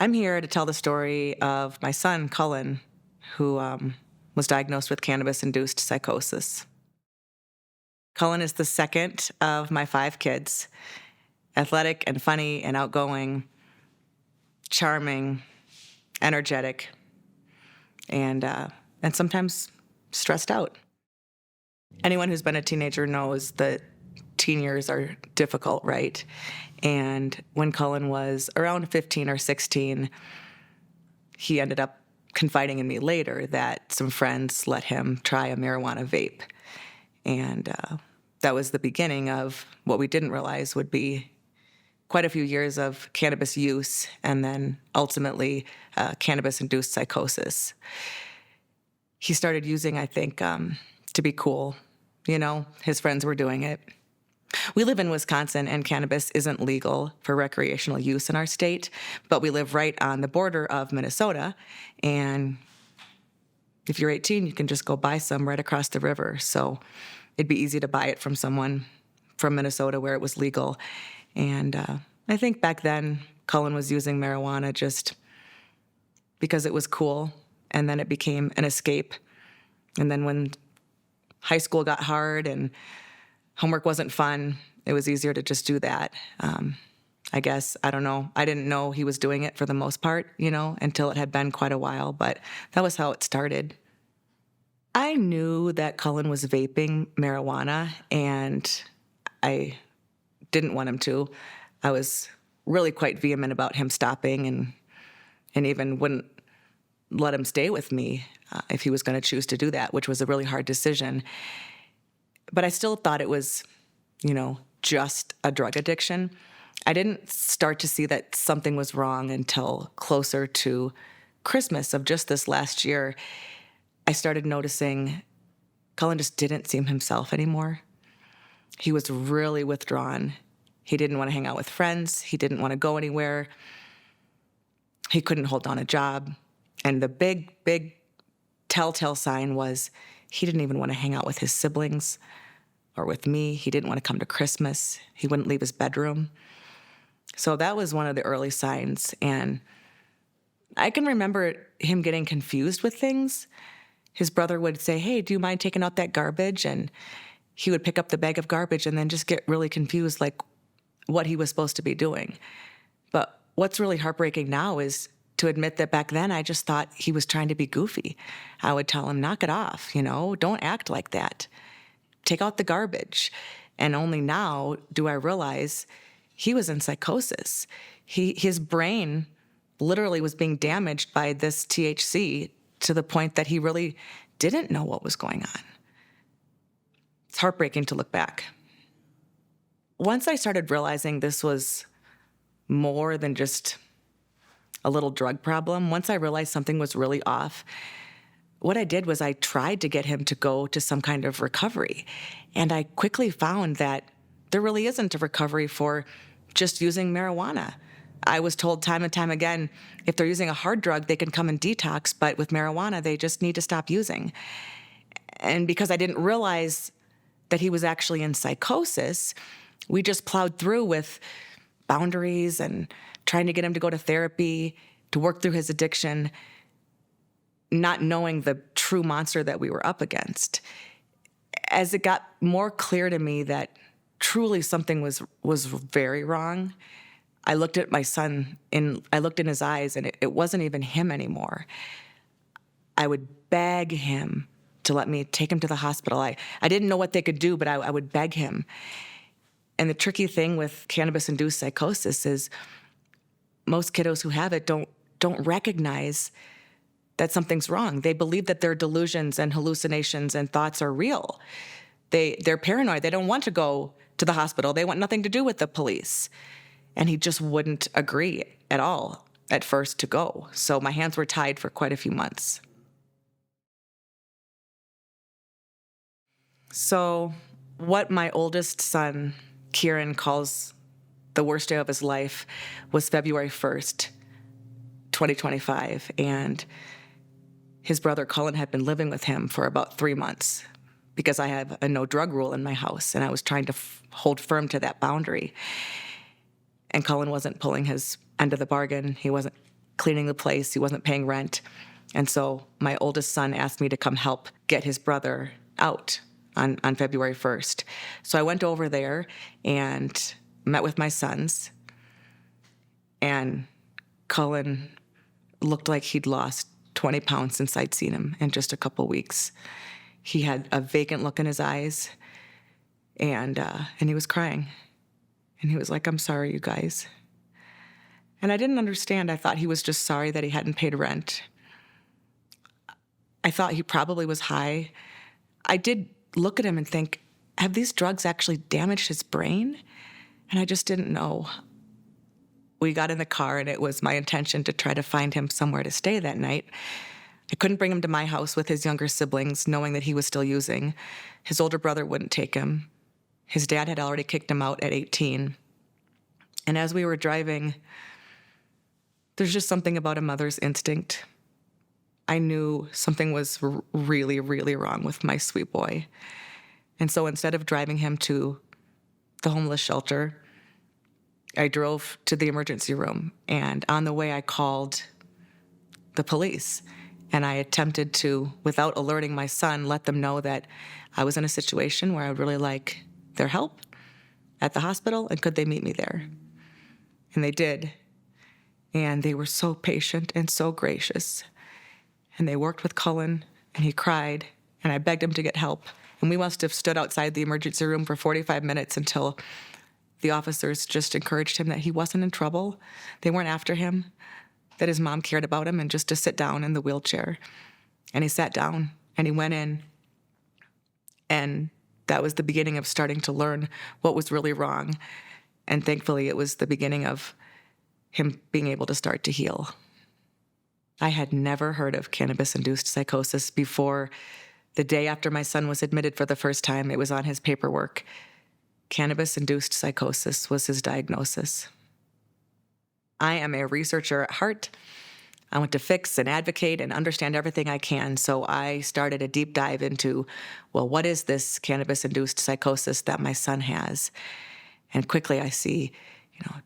I'm here to tell the story of my son, Cullen, who was diagnosed with cannabis-induced psychosis. Cullen is the second of my 5 kids, athletic and funny and outgoing, charming, energetic, and sometimes stressed out. Anyone who's been a teenager knows that teen years are difficult, right? And when Cullen was around 15 or 16, he ended up confiding in me later that some friends let him try a marijuana vape. And that was the beginning of what we didn't realize would be quite a few years of cannabis use and then ultimately cannabis-induced psychosis. He started using, I think, to be cool. You know, his friends were doing it. We live in Wisconsin, and cannabis isn't legal for recreational use in our state, but we live right on the border of Minnesota, and if you're 18, you can just go buy some right across the river. So it'd be easy to buy it from someone from Minnesota where it was legal. And I think back then, Cullen was using marijuana just because it was cool, and then it became an escape. And then when high school got hard and homework wasn't fun, it was easier to just do that. I guess, I don't know. I didn't know he was doing it for the most part, until it had been quite a while, but that was how it started. I knew that Cullen was vaping marijuana, and I didn't want him to. I was really quite vehement about him stopping and even wouldn't let him stay with me if he was going to choose to do that, which was a really hard decision. But I still thought it was, just a drug addiction. I didn't start to see that something was wrong until closer to Christmas of just this last year. I started noticing Cullen just didn't seem himself anymore. He was really withdrawn. He didn't want to hang out with friends. He didn't want to go anywhere. He couldn't hold down a job. And the big, big telltale sign was he didn't even want to hang out with his siblings or with me. He didn't want to come to Christmas. He wouldn't leave his bedroom. So that was one of the early signs. And I can remember him getting confused with things. His brother would say, "Hey, do you mind taking out that garbage?" And he would pick up the bag of garbage and then just get really confused, like what he was supposed to be doing. But what's really heartbreaking now is to admit that back then I just thought he was trying to be goofy. I would tell him, knock it off, don't act like that. Take out the garbage. And only now do I realize he was in psychosis. His brain literally was being damaged by this THC to the point that he really didn't know what was going on. It's heartbreaking to look back. Once I started realizing this was more than just a little drug problem, once I realized something was really off, what I did was I tried to get him to go to some kind of recovery. And I quickly found that there really isn't a recovery for just using marijuana. I was told time and time again, if they're using a hard drug, they can come and detox, but with marijuana, they just need to stop using. And because I didn't realize that he was actually in psychosis, we just plowed through with boundaries and trying to get him to go to therapy, to work through his addiction, not knowing the true monster that we were up against. As it got more clear to me that truly something was very wrong, I looked at my son I looked in his eyes, and it wasn't even him anymore. I would beg him to let me take him to the hospital. I didn't know what they could do, but I would beg him. And the tricky thing with cannabis-induced psychosis is most kiddos who have it don't recognize that something's wrong. They believe that their delusions and hallucinations and thoughts are real. They're paranoid. They don't want to go to the hospital. They want nothing to do with the police. And he just wouldn't agree at all at first to go. So my hands were tied for quite a few months. So what my oldest son, Kieran, calls the worst day of his life was February 1st, 2025. And his brother Cullen had been living with him for about 3 months because I have a no drug rule in my house, and I was trying to hold firm to that boundary. And Cullen wasn't pulling his end of the bargain. He wasn't cleaning the place. He wasn't paying rent. And so my oldest son asked me to come help get his brother out on February 1st. So I went over there and met with my sons, and Cullen looked like he'd lost 20 pounds since I'd seen him in just a couple weeks. He had a vacant look in his eyes, and he was crying. And he was like, "I'm sorry, you guys." And I didn't understand. I thought he was just sorry that he hadn't paid rent. I thought he probably was high. I did look at him and think, have these drugs actually damaged his brain? And I just didn't know. We got in the car, and it was my intention to try to find him somewhere to stay that night. I couldn't bring him to my house with his younger siblings, knowing that he was still using. His older brother wouldn't take him. His dad had already kicked him out at 18. And as we were driving, there's just something about a mother's instinct. I knew something was really, really wrong with my sweet boy. And so instead of driving him to the homeless shelter, I drove to the emergency room. And on the way, I called the police. And I attempted to, without alerting my son, let them know that I was in a situation where I would really like their help at the hospital, and could they meet me there? And they did. And they were so patient and so gracious. And they worked with Cullen, and he cried, and I begged him to get help. And we must have stood outside the emergency room for 45 minutes until the officers just encouraged him that he wasn't in trouble. They weren't after him, that his mom cared about him, and just to sit down in the wheelchair. And he sat down, and he went in. And that was the beginning of starting to learn what was really wrong. And thankfully, it was the beginning of him being able to start to heal. I had never heard of cannabis-induced psychosis before the day after my son was admitted for the first time. It was on his paperwork. Cannabis-induced psychosis was his diagnosis. I am a researcher at heart. I want to fix and advocate and understand everything I can. So I started a deep dive into, well, what is this cannabis-induced psychosis that my son has? And quickly I see,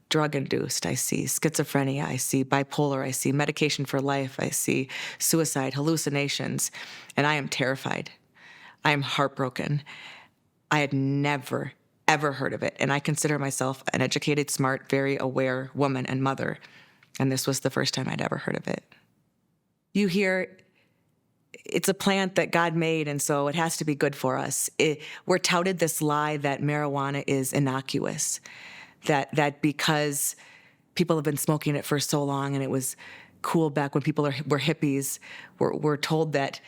drug-induced. I see schizophrenia. I see bipolar. I see medication for life. I see suicide, hallucinations. And I am terrified. I am heartbroken. I had never, ever heard of it. And I consider myself an educated, smart, very aware woman and mother. And this was the first time I'd ever heard of it. You hear it's a plant that God made, and so it has to be good for us. We're touted this lie that marijuana is innocuous, that because people have been smoking it for so long and it was cool back when people were hippies, we're told that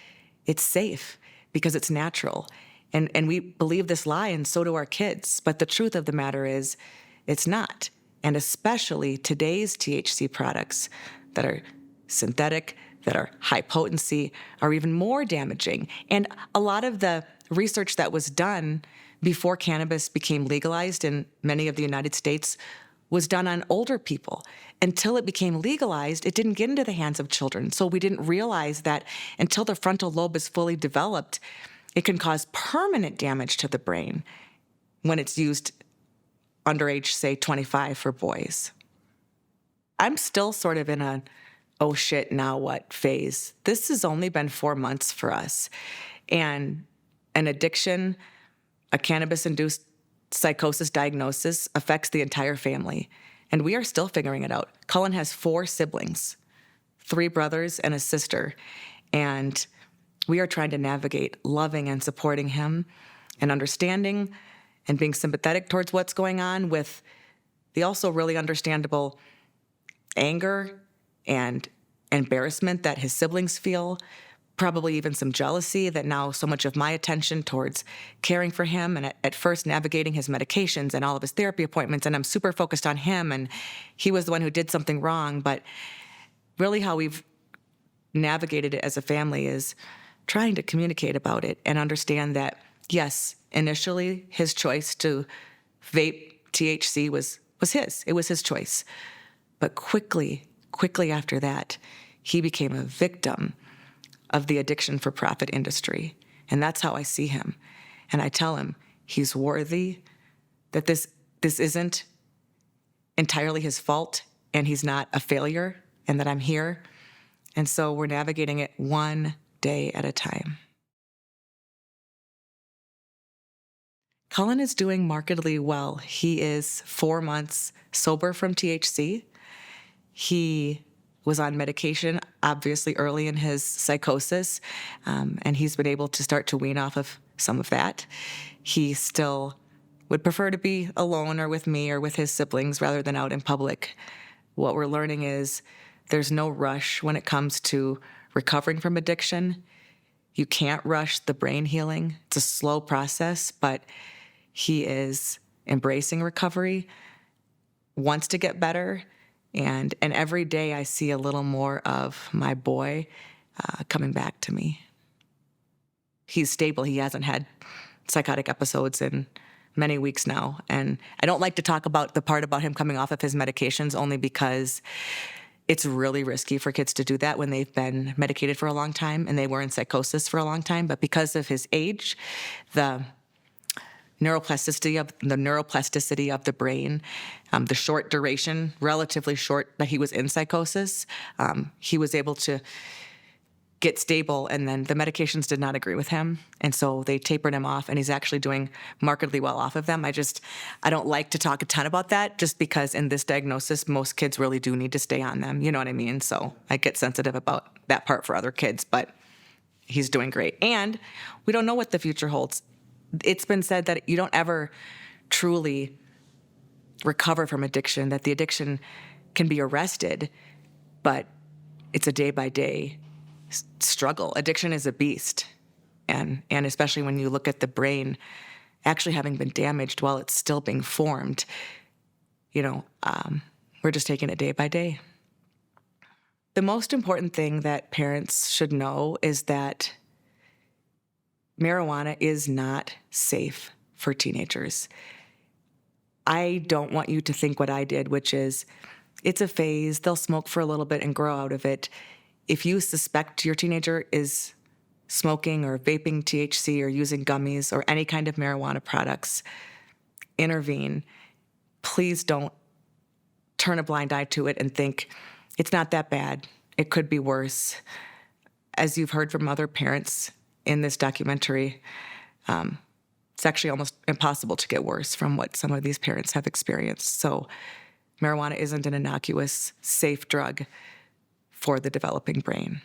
it's safe because it's natural. And we believe this lie, and so do our kids. But the truth of the matter is, it's not. And especially today's THC products that are synthetic, that are high potency, are even more damaging. And a lot of the research that was done before cannabis became legalized in many of the United States was done on older people. Until it became legalized, it didn't get into the hands of children. So we didn't realize that until the frontal lobe is fully developed, it can cause permanent damage to the brain when it's used under age, say, 25 for boys. I'm still sort of in a, oh shit, now what phase. This has only been 4 months for us. And an addiction, a cannabis-induced psychosis diagnosis affects the entire family. And we are still figuring it out. Cullen has 4 siblings, 3 brothers and a sister. And we are trying to navigate loving and supporting him and understanding and being sympathetic towards what's going on with the also really understandable anger and embarrassment that his siblings feel, probably even some jealousy that now so much of my attention towards caring for him and at first navigating his medications and all of his therapy appointments, and I'm super focused on him, and he was the one who did something wrong. But really how we've navigated it as a family is trying to communicate about it and understand that, yes, initially his choice to vape THC was his. It was his choice. But quickly after that, he became a victim of the addiction for profit industry. And that's how I see him. And I tell him he's worthy, that this isn't entirely his fault, and he's not a failure, and that I'm here. And so we're navigating it one day at a time. Cullen is doing markedly well. He is 4 months sober from THC. He was on medication, obviously, early in his psychosis, and he's been able to start to wean off of some of that. He still would prefer to be alone or with me or with his siblings rather than out in public. What we're learning is there's no rush when it comes to recovering from addiction. You can't rush the brain healing. It's a slow process, but he is embracing recovery, wants to get better, and every day I see a little more of my boy coming back to me. He's stable. He hasn't had psychotic episodes in many weeks now. And I don't like to talk about the part about him coming off of his medications only because it's really risky for kids to do that when they've been medicated for a long time and they were in psychosis for a long time. But because of his age, the neuroplasticity of the brain, the short duration, relatively short that he was in psychosis, he was able to get stable, and then the medications did not agree with him, and so they tapered him off, and he's actually doing markedly well off of them. I don't like to talk a ton about that just because in this diagnosis, most kids really do need to stay on them. You know what I mean? So I get sensitive about that part for other kids, but he's doing great. And we don't know what the future holds. It's been said that you don't ever truly recover from addiction, that the addiction can be arrested, but it's a day-by-day struggle. Addiction is a beast. And especially when you look at the brain actually having been damaged while it's still being formed, we're just taking it day by day. The most important thing that parents should know is that marijuana is not safe for teenagers. I don't want you to think what I did, which is it's a phase, they'll smoke for a little bit and grow out of it. If you suspect your teenager is smoking or vaping THC or using gummies or any kind of marijuana products, intervene. Please don't turn a blind eye to it and think it's not that bad. It could be worse. As you've heard from other parents in this documentary, it's actually almost impossible to get worse from what some of these parents have experienced. So marijuana isn't an innocuous, safe drug for the developing brain.